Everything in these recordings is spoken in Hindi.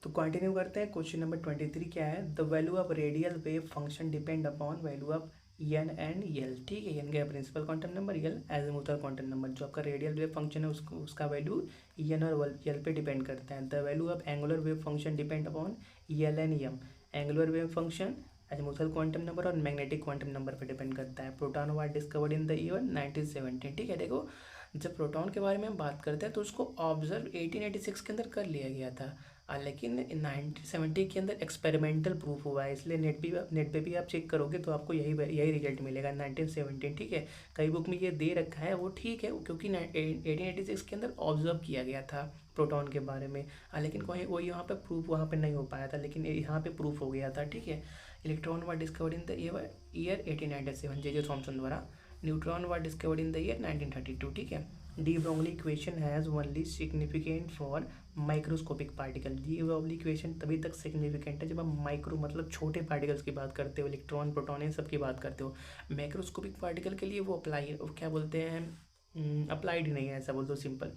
तो कंटिन्यू करते हैं। क्वेश्चन नंबर 23 क्या है, the value of radial wave function depend upon value of n and l. ठीक है, एन का principal quantum number, l azimuthal quantum number. जो आपका रेडियल वेव फंक्शन है उसका वैल्यू एन और यल पे डिपेंड करता है। The value of angular wave function depend upon l and m. Angular wave function azimuthal quantum number और मैग्नेटिक क्वांटम नंबर पर डिपेंड करता है। Proton were discovered in the year 1917। ठीक है, देखो जब प्रोटॉन के बारे में हम बात करते हैं तो उसको ऑब्जर्व 1886 के अंदर कर लिया गया था, लेकिन 1970 के अंदर एक्सपेरिमेंटल प्रूफ हुआ है। इसलिए नेट पे भी आप चेक करोगे तो आपको यही रिजल्ट मिलेगा 1917। ठीक है, कई बुक में ये दे रखा है, वो ठीक है क्योंकि 1886 के अंदर ऑब्जर्व किया गया था प्रोटॉन के बारे में, लेकिन कोई वो यहाँ पे प्रूफ वहाँ पे नहीं हो पाया था, लेकिन यहाँ पे प्रूफ हो गया था। ठीक है, electron were discovered in the year 1897 J Thomson द्वारा। Neutron were discovered in the year 1932। ठीक है, de Broglie equation has only significant for microscopic particle. De Broglie equation तभी तक सिग्निफिकेंट है जब हम माइक्रो मतलब छोटे पार्टिकल्स की बात करते हो, इलेक्ट्रॉन प्रोटॉन इन सब की बात करते हो। मैक्रोस्कोपिक पार्टिकल के लिए वो क्या बोलते हैं, अप्लाइड नहीं है, ऐसा बोल दो simple.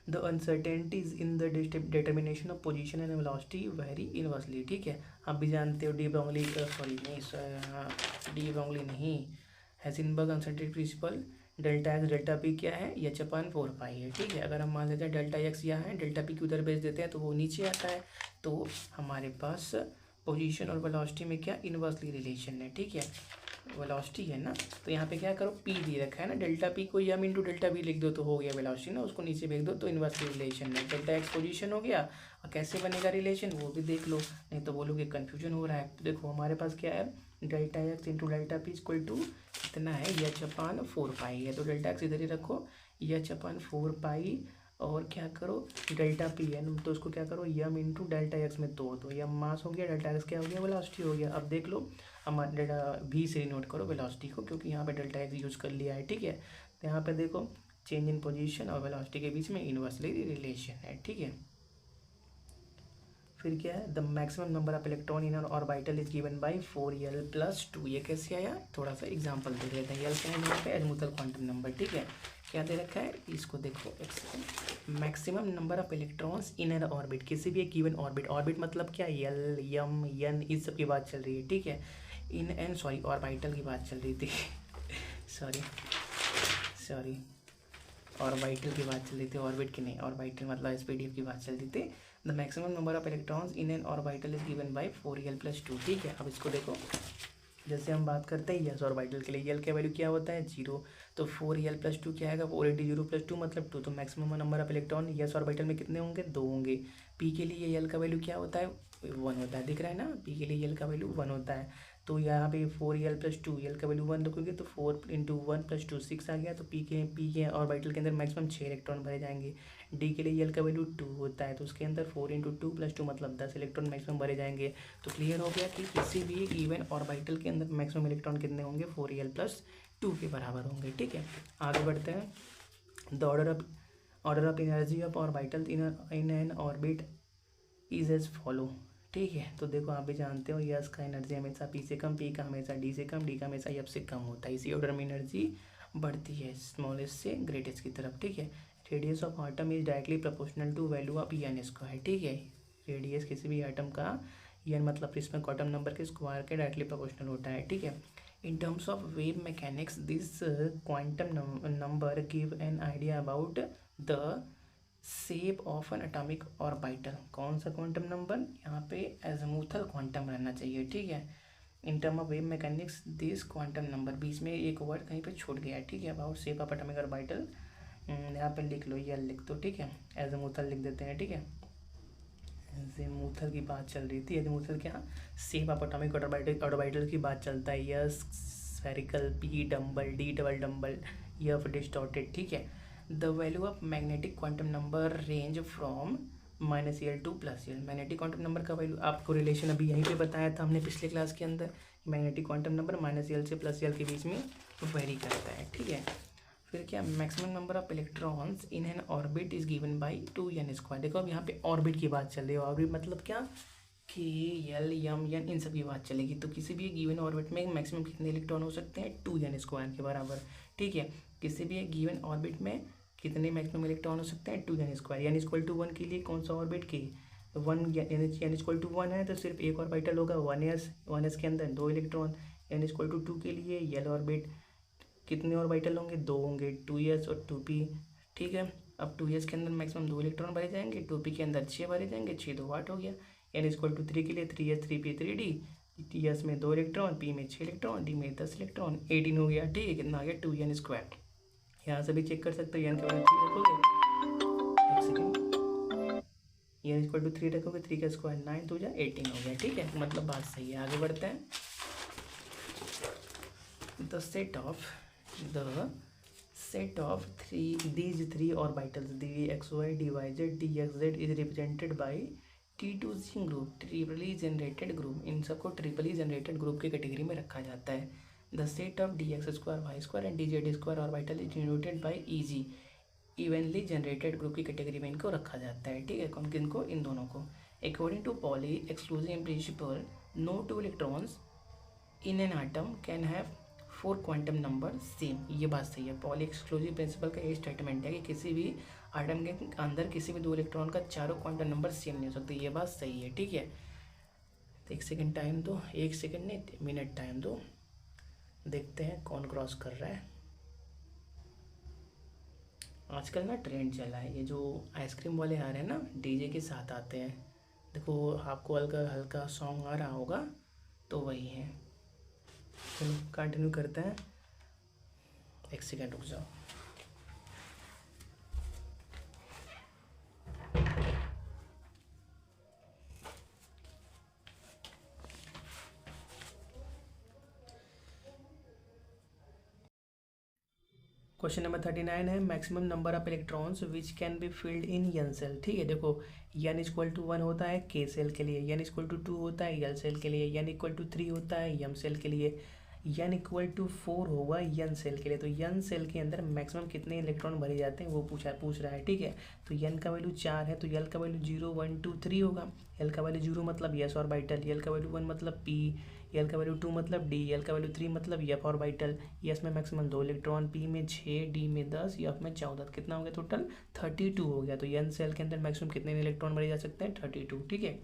The uncertainties in the determination of position and velocity very inversely. ठीक है, आप भी जानते हो डी ब्रोगली नहीं, Heisenberg uncertainty principle. Delta x delta p क्या है, एच अपन 4 पाई है। ठीक है, अगर हम मान लेते हैं डेल्टा एक्स यहाँ है, डेल्टा पी की उधर भेज देते हैं तो वो नीचे आता है, तो हमारे पास पोजीशन और वेलोसिटी में क्या इनवर्सली रिलेशन है। ठीक है, वेलोसिटी है ना, तो यहाँ पे क्या करो, पी दे रखा है ना, डेल्टा पी को यम इंटू डेल्टा पी लिख दो तो हो गया वेलोसिटी ना, उसको नीचे भेज दो तो इनवर्सली रिलेशन है। डेल्टा एक्स पोजीशन हो गया, और कैसे बनेगा रिलेशन वो भी देख लो, नहीं तो बोलोगे कन्फ्यूजन हो रहा है। तो देखो हमारे पास क्या है, delta x into delta p equal to कितना है, एच अपन 4 पाई है, तो डेल्टा एक्स इधर ही रखो, एच अपन 4 पाई, और क्या करो डेल्टा पी है तो उसको क्या करो यम इंटू डेल्टा एक्स में तोड़ दो, यम मास हो गया, डेल्टा एक्स क्या हो गया, वेलोसिटी हो गया। अब देख लो हमारा डेल्टा वी से नोट करो वेलोसिटी को, क्योंकि यहाँ पे डेल्टा एक्स यूज कर लिया है। ठीक है, तो यहाँ पे देखो चेंज इन पोजीशन और वेलोसिटी के बीच में इनवर्सली रिलेशन है। ठीक है, फिर क्या है, the maximum number of electron in orbital is given bye 4l+2। ये कैसे आया, थोड़ा सा एग्जांपल दे देते हैं। यल क्या है यहाँ पे, एजिमुथल क्वांटम नंबर। ठीक है, क्या दे रखा है, इसको देखो, maximum number of electrons in an orbit, किसी भी एक गिवन ऑर्बिट। ऑर्बिट मतलब क्या, यल यम एन इस सब की बात चल रही है। ठीक है, इन एन ऑर्बिटल की बात चल रही थी सॉरी ऑर्बिटल की बात चल रही थी, ऑर्बिट की नहीं, ऑर्बिटल मतलब एसपीडीएफ की बात चल रही थी। The maximum number of electrons in N orbital is given bye 4l+2। ठीक है, अब इसको देखो, जैसे हम बात करते हैं यस ऑर्बिटल के लिए, यल का वैल्यू क्या होता है 0, तो 4l+2 क्या आएगा, 4 × 0+2 मतलब 2, तो maximum number of electron yes orbital में कितने होंगे, 2 होंगे। पी के लिए यल का वैल्यू क्या होता है, 1 होता है, दिख रहा है ना, पी के लिए यल का वैल्यू 1 होता है। तो यहाँ पे 4l+2, यल का वैल्यू 1 रखोगे तो 4 × 1+2 6 आ गया, तो पी के ऑर्बिटल के अंदर मैक्सिमम 6 इलेक्ट्रॉन भरे जाएंगे। डी के लिए यल का वैल्यू 2 होता है, तो उसके अंदर 4 × 2+2 मतलब 10 इलेक्ट्रॉन मैक्सिमम भरे जाएंगे। तो क्लियर हो गया कि किसी भी गिवन ऑर्बिटल के अंदर मैक्सिमम इलेक्ट्रॉन कितने होंगे, 4l+2 के बराबर होंगे। ठीक है, आगे बढ़ते हैं। The order of energy of orbital in an orbit is as follow. ठीक है, तो देखो आप भी जानते हो यस का एनर्जी हमेशा पी से कम, पी का हमेशा डी से कम, डी का हमेशा एफ से कम होता है। इसी ऑर्डर में एनर्जी बढ़ती है स्मॉलेस्ट से ग्रेटेस्ट की तरफ। ठीक है, radius of atom is directly proportional to value of n square. ठीक है, रेडियस किसी भी आटम का एन मतलब प्रिज्म क्वांटम नंबर के स्क्वायर के डायरेक्टली प्रोपोर्शनल होता है। ठीक है, in terms of wave mechanics this quantum number give an idea about the shape of an atomic orbital. कौन सा क्वांटम नंबर, यहाँ पे एजिमुथल क्वांटम रहना चाहिए। ठीक है, in term of wave mechanics this quantum number, बीच में एक वर्ड कहीं पे छूट गया है। ठीक है, about shape of atomic orbital यहाँ पे लिख लो, यल लिख दो। ठीक है, एजिमुथल लिख देते हैं। ठीक है, एजिमुथल की बात चल रही थी, एजिमुथल क्या, शेप ऑफ एटॉमिक ऑर्बिटल की बात चलता है। Yes spherical, P dumbbell, D double dumbbell, F distorted. ठीक है, the value of magnetic quantum number range from -l to +l। Magnetic quantum number का वैल्यू आपको रिलेशन अभी यहीं पे बताया था हमने पिछले क्लास के अंदर, मैग्नेटिक क्वांटम नंबर -l से +l के बीच में वेरी करता है। ठीक है, फिर क्या, maximum number of electrons in an orbit is given bye 2n²। देखो अब यहाँ पे ऑर्बिट की बात चल रही है, ऑर्बिट मतलब क्या, के यल यम एन इन सब की बात चलेगी। तो किसी भी गिवन ऑर्बिट में मैक्सिमम कितने इलेक्ट्रॉन हो सकते हैं, 2n² के बराबर। ठीक है, किसी भी गिवन ऑर्बिट में कितने मैक्सिमम इलेक्ट्रॉन हो सकते हैं, 2n²। n = 1 के लिए कौन सा ऑर्बिट की, एन इक्वल टू 1 है तो सिर्फ एक ऑर्बिटल होगा 1s के अंदर 2 इलेक्ट्रॉन। एन इक्वल टू 2 के लिए यल ऑर्बिट कितने ऑर्बिटल होंगे, 2 होंगे, 2s और 2p। ठीक है, अब 2s के अंदर मैक्सिमम 2 इलेक्ट्रॉन भरे जाएंगे, 2p के अंदर 6 भरे जाएंगे, 6 2 8 हो गया। एन इक्वल टू 3 के लिए 3s 3p 3d, s में 2 इलेक्ट्रॉन, p में 6 इलेक्ट्रॉन, d में 10 इलेक्ट्रॉन, 18 हो गया। ठीक है, कितना आ गया 2n स्क्वायर। यहाँ से भी चेक कर सकते हो, n का वैल्यू 3 रखोगे, एक सेकेंड, n इक्वल टू 3 रखोगे, 3 का स्क्वायर 9 तो 18 हो गया। ठीक है, मतलब बात सही है। आगे बढ़ते हैं। The set of these three orbitals dxy dyz dxz is represented by T2Z group, triply generated group. इन सबको ट्रिपली जनरेटेड ग्रुप की कैटेगरी में रखा जाता है। The set of dx square y square and dz square orbital is denoted by E G, evenly generated group की कैटेगरी में इनको रखा जाता है। ठीक है, कौन किनको, इन दोनों को। According to Pauli exclusive principle, no two electrons in an atom can have 4 quantum number same. ये बात सही है, पॉली एक्सक्लूसिव प्रिंसिपल का ये स्टेटमेंट है कि किसी भी आटम के अंदर किसी भी 2 इलेक्ट्रॉन का चारों क्वांटम नंबर सेम नहीं हो सकते। ये बात सही है। ठीक है, तो 1 सेकेंड टाइम दो, 1 सेकेंड नहीं मिनट टाइम दो, देखते हैं कौन क्रॉस कर रहा है। आजकल ना ट्रेंड चला है, ये जो आइसक्रीम वाले आ रहे हैं ना, डीजे के साथ आते हैं। देखो आपको हल्का हल्का सॉन्ग आ रहा होगा, तो वही है। चलो कंटिन्यू करते हैं, 1 सेकेंड रुक जाओ। क्वेश्चन नंबर 39 है, maximum number of electrons which can be filled in n shell. ठीक है, देखो n इक्वल टू 1 होता है के सेल के लिए, n इक्वल टू 2 होता है यल सेल के लिए, n इक्वल टू 3 होता है यम सेल के लिए, n इक्वल टू 4 होगा यन सेल के लिए। तो यन सेल के अंदर मैक्सिमम कितने इलेक्ट्रॉन भरे जाते हैं वो पूछ रहा है। ठीक है, तो n का वैल्यू 4 है, तो यल का वैल्यू 0 1 2 3 होगा। यल का वैल्यू 0 मतलब यस ऑर्बिटल, यल का वैल्यू 1 मतलब p, यल का वैल्यू 2 मतलब d, यल का वैल्यू 3 मतलब एफ ऑर्बिटल। यस में मैक्सिमम 2 इलेक्ट्रॉन, p में 6, d में 10, एफ में 14। कितना हो गया टोटल, 32 हो गया। तो यन सेल के अंदर मैक्सिमम कितने इलेक्ट्रॉन भरे जा सकते हैं, 32। ठीक है,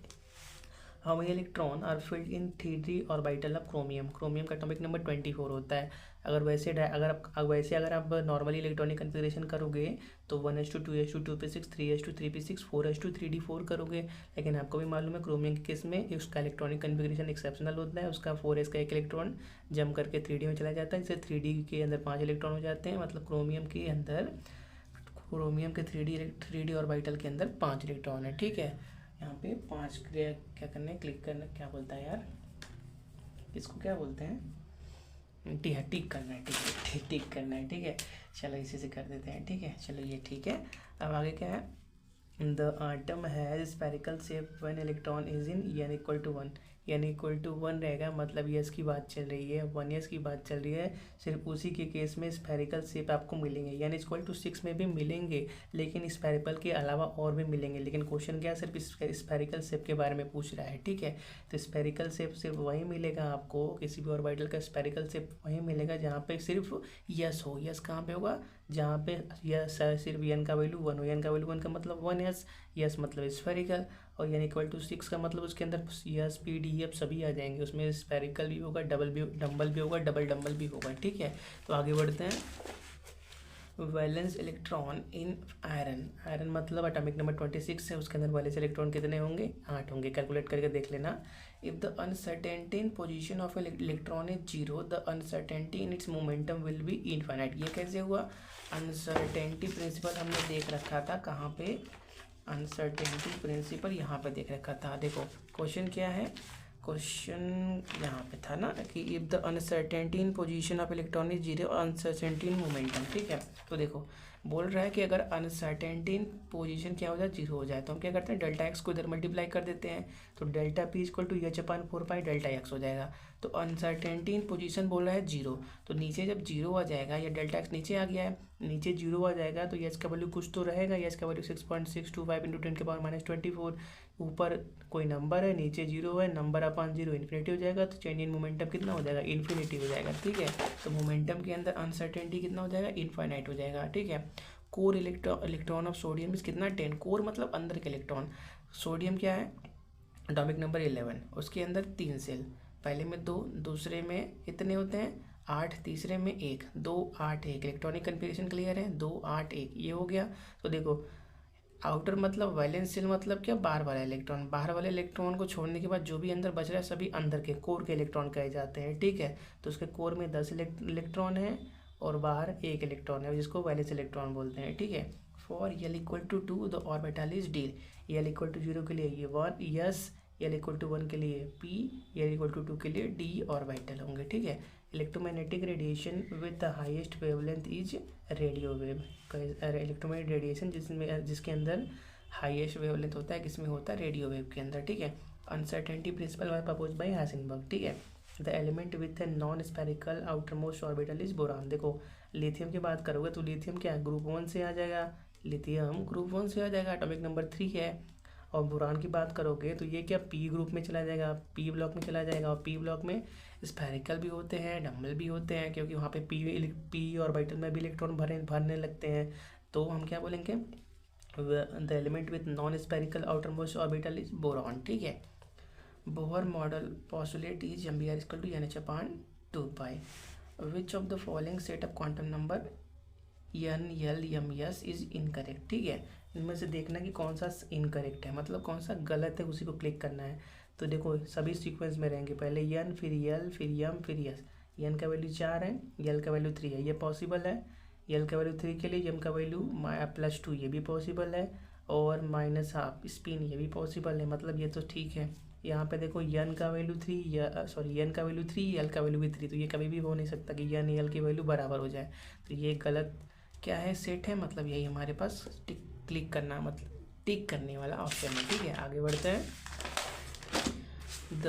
how many electron are filled in 3D orbital of chromium. Chromium का टॉपिक नंबर 24 होता है। अगर आप नॉर्मली इलेक्ट्रॉनिक कन्फिग्रेशन करोगे तो 1s2 2s2 2p6 3s2 3p6 4s2 3d4 करोगे। लेकिन आपको भी मालूम है क्रोमियम के केस में उसका इलेक्ट्रॉनिक कन्फिग्रेशन एक्सेप्शनल होता है। उसका 4s का 1 इलेक्ट्रॉन जम करके 3D में चला जाता है, इससे 3D के अंदर 5 इलेक्ट्रॉन हो जाते हैं। मतलब क्रोमियम के 3D ऑर्बिटल के अंदर 5 इलेक्ट्रॉन है। ठीक है, यहाँ पे 5 क्या करना है, क्लिक करना, क्या बोलता है यार इसको, क्या बोलते हैं, टिक करना है। ठीक है, टिक करना है। ठीक है, चलो इसी से कर देते हैं। ठीक है, चलो ये ठीक है। अब आगे क्या है, the atom has spherical shape when electron is in n equal to 1। n equal to 1 रहेगा, मतलब यस की बात चल रही है, 1s की बात चल रही है। सिर्फ उसी के केस में स्फेरिकल शेप आपको मिलेंगे। n इक्वल टू 6 में भी मिलेंगे, लेकिन स्फेरिकल के अलावा और भी मिलेंगे। लेकिन क्वेश्चन क्या सिर्फ स्फेरिकल शेप के बारे में पूछ रहा है। ठीक है, तो स्फेरिकल शेप सिर्फ वही मिलेगा आपको, किसी भी ऑर्बिटल का स्फेरिकल शेप वही मिलेगा जहाँ पे सिर्फ यस हो। यस कहाँ पे होगा, जहाँ पे यस सिर्फ n का वैल्यू 1 हो। n का वैल्यू 1 का मतलब 1s, यस मतलब स्फेरिकल, और n इक्वल टू 6 का मतलब उसके अंदर यस पी डी एफ सभी आ जाएंगे। उसमें स्फेरिकल भी होगा, डम्बल भी होगा, डबल डम्बल भी होगा। ठीक है, तो आगे बढ़ते हैं। वैलेंस इलेक्ट्रॉन इन आयरन मतलब एटॉमिक नंबर 26 है, उसके अंदर वैलेंस इलेक्ट्रॉन कितने होंगे, 8 होंगे। कैलकुलेट करके देख लेना। If the uncertainty in position of electron is 0, the uncertainty in its momentum will be infinite. ये कैसे हुआ, अनसर्टेनिटी प्रिंसिपल हमने देख रखा था, कहाँ पे, अनसर्टेनिटी प्रिंसिपल यहाँ पे देख रखा था। देखो क्वेश्चन क्या है, क्वेश्चन यहाँ पे था ना कि if the uncertainty in position of electron is 0, uncertainty in momentum. ठीक है, तो देखो बोल रहा है कि अगर अनसर्टेनिटी इन पोजीशन क्या हो जाए, 0 हो जाए, तो हम क्या करते हैं, डेल्टा एक्स को इधर मल्टीप्लाई कर देते हैं, तो delta p equal to h/4 delta x हो जाएगा। तो अनसर्टेनिटी इन पोजीशन बोल रहा है 0, तो नीचे जब 0 आ जाएगा, या डेल्टा एक्स नीचे आ गया है, नीचे 0 आ जाएगा, तो यस का वैल्यू कुछ तो रहेगा। यस का वैल्यू 6.625 × 10⁻⁻24। ऊपर कोई नंबर है, नीचे 0 है, नंबर अपॉन 0 इन्फिनिटी हो जाएगा, तो चेंज इन मोमेंटम कितना हो जाएगा, इन्फिनिटी हो जाएगा। ठीक है, तो मोमेंटम के अंदर अनसर्टेनिटी कितना हो जाएगा, इनफाइनाइट हो जाएगा। ठीक है, कोर इलेक्ट्रॉन ऑफ सोडियम इस कितना 10, कोर मतलब अंदर के इलेक्ट्रॉन। सोडियम क्या है, एटॉमिक नंबर 11, उसके अंदर 3 सेल, पहले में 2, दूसरे में कितने होते हैं 8, तीसरे में 1, 2 8 1, इलेक्ट्रॉनिक कन्फिग्रेशन क्लियर है, 2 8 1 ये हो गया। तो देखो आउटर मतलब वैलेंस शेल मतलब क्या, बाहर वाला इलेक्ट्रॉन, बाहर वाले इलेक्ट्रॉन को छोड़ने के बाद जो भी अंदर बच रहा है सभी अंदर के कोर के इलेक्ट्रॉन कहे जाते हैं, ठीक है। तो उसके कोर में 10 इलेक्ट्रॉन है और बाहर 1 इलेक्ट्रॉन है जिसको वैलेंस इलेक्ट्रॉन बोलते हैं, ठीक है। For l equal to 2 the orbital is d, l equal to 0 के लिए ये 1 यस, यल इक्वल टू 1 के लिए पी, यल इक्वल टू 2 के लिए डी ऑर्बिटल होंगे, ठीक है। Electromagnetic radiation with the highest wavelength is radio wave, electromagnetic radiation जिसके अंदर हाईएस्ट वेवलेंथ होता है किसमें होता है, रेडियो वेव के अंदर, ठीक है। Uncertainty principle was proposed by Heisenberg, ठीक है। The element with a non spherical outer most orbital is boron. देखो लिथियम की बात करोगे तो लिथियम क्या है, ग्रुप 1 से आ जाएगा, लिथियम ग्रुप 1 से आ जाएगा, एटॉमिक नंबर 3 है। और बोरान की बात करोगे तो ये क्या पी ग्रुप में चला जाएगा, पी ब्लॉक में चला जाएगा, और पी ब्लॉक में स्फेरिकल भी होते हैं, डबल भी होते हैं, क्योंकि वहाँ पे पी ऑर्बिटल में भी इलेक्ट्रॉन भरने लगते हैं। तो हम क्या बोलेंगे, the element with non spherical outer most orbital is boron, ठीक है। Bohr model postulate is m equal to NH/2 which of the following set of quantum number N L M S is incorrect, ठीक है। इनमें से देखना कि कौन सा इनकरेक्ट है, मतलब कौन सा गलत है उसी को क्लिक करना है। तो देखो सभी सीक्वेंस में रहेंगे, पहले N फिर L फिर M फिर S। N का वैल्यू 4 है, L का वैल्यू 3 है, ये पॉसिबल है। L का वैल्यू 3 के लिए M का वैल्यू +2 ये भी पॉसिबल है, और -12 स्पिन ये भी पॉसिबल है, मतलब ये तो ठीक है। यहाँ पे देखो N का वैल्यू 3 सॉरी N का वैल्यू 3 L का वैल्यू भी 3, तो ये कभी भी हो नहीं सकता कि N L की वैल्यू बराबर हो जाए, तो ये गलत क्या है, सेट है, मतलब यही हमारे पास क्लिक करना मतलब टिक करने वाला ऑप्शन है, ठीक है। आगे बढ़ते हैं। The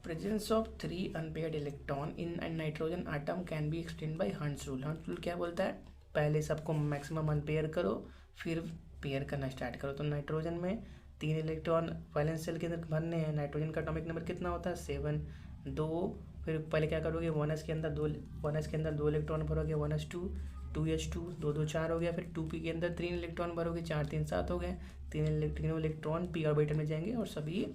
presence of 3 unpaired electron in nitrogen atom can be explain by Hund's rule. Hund's rule क्या बोलता है, पहले सबको मैक्सिमम अनपेयर करो फिर पेयर करना स्टार्ट करो। तो नाइट्रोजन में 3 इलेक्ट्रॉन वैलेंस शेल के अंदर भरने हैं, नाइट्रोजन का एटॉमिक नंबर कितना होता है 7, 2, फिर पहले क्या करोगे 1s के अंदर 2 इलेक्ट्रॉन भरोगे, 1s2 2s2 2 2 4 हो गया, फिर 2p के अंदर 3 इलेक्ट्रॉन भरोगे, 4 3 7 हो गए, तीनों इलेक्ट्रॉन पी ऑर्बिटल में जाएंगे और सभी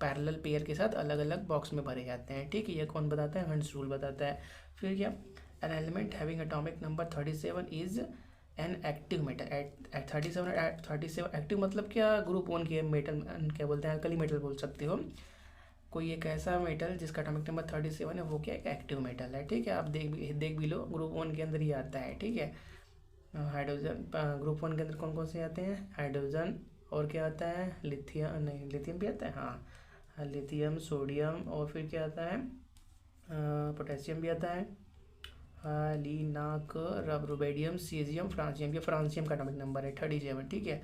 पैरेलल पेयर के साथ अलग अलग बॉक्स में भरे जाते हैं, ठीक है। ये कौन बताता है, हंट्स रूल बताता है। फिर क्या, an element having atomic number 37 is an active metal at 37 active मतलब क्या, ग्रुप 1 के मेटल क्या बोलते हैं, अल्कली मेटल बोल सकते हो। कोई एक ऐसा मेटल जिसका एटॉमिक नंबर 37 है वो क्या एक एक्टिव मेटल है, ठीक है। आप देख भी लो, ग्रुप 1 के अंदर ही आता है, ठीक है। हाइड्रोजन ग्रुप 1 के अंदर कौन कौन से आते हैं, हाइड्रोजन, और क्या आता है लिथियम, नहीं लिथियम भी आता है, हाँ लिथियम, सोडियम, और फिर क्या आता है पोटेशियम भी आता है, लीनाक, रुबेडियम, सीजियम, फ्रांसियम। ये फ्रांसियम का एटॉमिक नंबर है 37, ठीक है।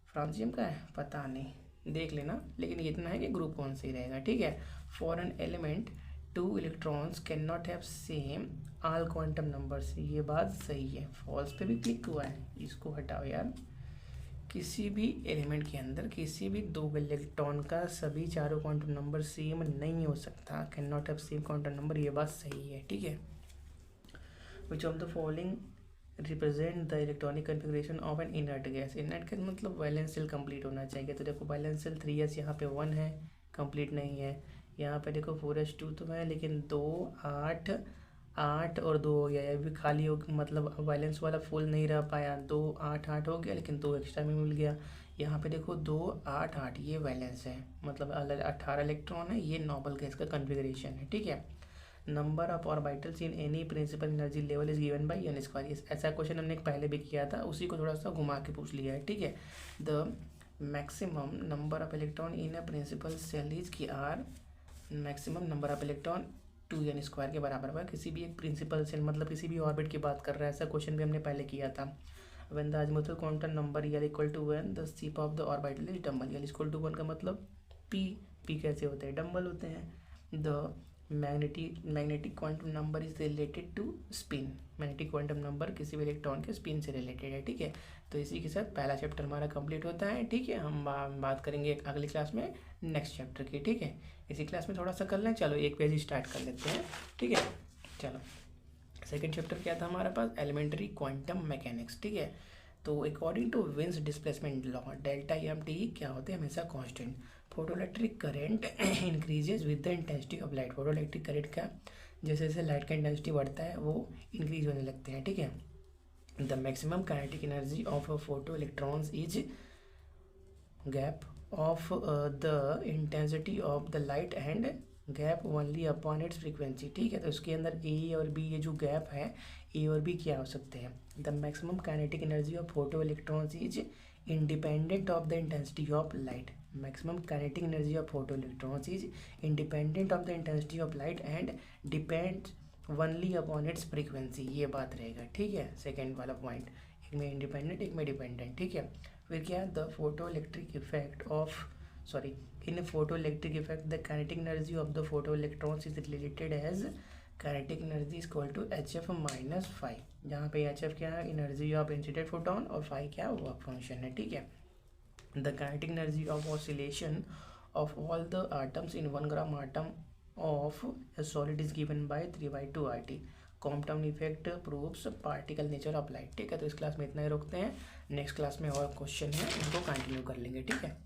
फ्रांसियम का है पता नहीं, देख लेना, लेकिन इतना है कि ग्रुप 1 से ही रहेगा, ठीक है। For an element 2 electrons can not have same all quantum numbers, ये बात सही है। फॉल्स पे भी क्लिक हुआ है, इसको हटाओ यार। किसी भी एलिमेंट के अंदर किसी भी 2 इलेक्ट्रॉन का सभी चारों क्वांटम नंबर सेम नहीं हो सकता, can not have same quantum number, ये बात सही है, ठीक है। विच of the following represent the electronic configuration of N inert gas. Inert gas मतलब वैलेंस शेल कंप्लीट होना चाहिए, तो देखो वैलेंस शेल 3s यहाँ पे 1 है, कंप्लीट नहीं है। यहाँ पे देखो 4s2 तो है, लेकिन 2 8 8 और 2 हो गया, ये भी खाली हो, मतलब वैलेंस वाला फुल नहीं रह पाया, 2 8 8 हो गया, लेकिन 2 एक्स्ट्रा में मिल गया। यहाँ पे देखो 2 8 8 ये वैलेंस है, मतलब 18 इलेक्ट्रॉन है, ये नोबल गैस का कन्फिग्रेशन है, ठीक है। Number of orbitals in any principal energy level is given by n square. ऐसा क्वेश्चन हमने पहले भी किया था, उसी को थोड़ा सा घुमा के पूछ लिया है, ठीक है। The maximum number of electron in a principal shell is की आर, maximum number of electron 2n square के बराबर हुआ। किसी भी एक प्रिंसिपल सेल मतलब किसी भी ऑर्बिट की बात कर रहा है, ऐसा क्वेश्चन भी हमने पहले किया था। When the azimuthal quantum number L equal to 1 the shape of the orbital is dumbbell. L equal to 1 का मतलब p कैसे होते हैं, डम्बल होते हैं। The magnetic quantum number is related to spin, magnetic quantum number किसी भी इलेक्ट्रॉन के स्पिन से रिलेटेड है, ठीक है। तो इसी के साथ पहला चैप्टर हमारा कंप्लीट होता है, ठीक है। हम बात करेंगे अगली क्लास में नेक्स्ट चैप्टर की, ठीक है। इसी क्लास में थोड़ा सा कर लें, चलो एक पेज स्टार्ट कर लेते हैं, ठीक है। चलो सेकेंड चैप्टर क्या था हमारे पास, एलिमेंट्री क्वांटम मैकेनिक्स, ठीक है। तो according to Wien's displacement law delta M T क्या होते हैं, हमेशा constant. Photoelectric current increases with the intensity of light, photoelectric current का जैसे जैसे लाइट का इंटेंसिटी बढ़ता है वो इंक्रीज होने लगते हैं, ठीक है। The maximum kinetic energy of photo electrons is gap of the intensity of the light and gap only upon its frequency, ठीक है। तो इसके अंदर ए और बी, ये जो गैप है ए और बी क्या हो सकते हैं। The maximum kinetic energy of photo electrons is independent of the intensity of light, maximum kinetic energy of photo electrons is independent of the intensity of light and depends only upon its frequency, ये बात रहेगा, ठीक है। सेकेंड वाला पॉइंट, एक में इंडिपेंडेंट एक में डिपेंडेंट, ठीक है। फिर क्या है, the photo electric effect of in a photoelectric effect the kinetic energy of the photoelectrons is related as kinetic energy is equal to hf minus phi, जहाँ पे hf क्या है, एनर्जी ऑफ इंसिडेंट फोटोन, और phi क्या वर्क फंक्शन है, ठीक है। The kinetic energy of oscillation of all the atoms in 1 gram atom of a solid is given by 3/2 RT, quantum effect proves particle nature of light, ठीक है। तो इस क्लास में इतना ही रोकते हैं, नेक्स्ट क्लास में और क्वेश्चन है उनको कंटिन्यू कर लेंगे, ठीक है।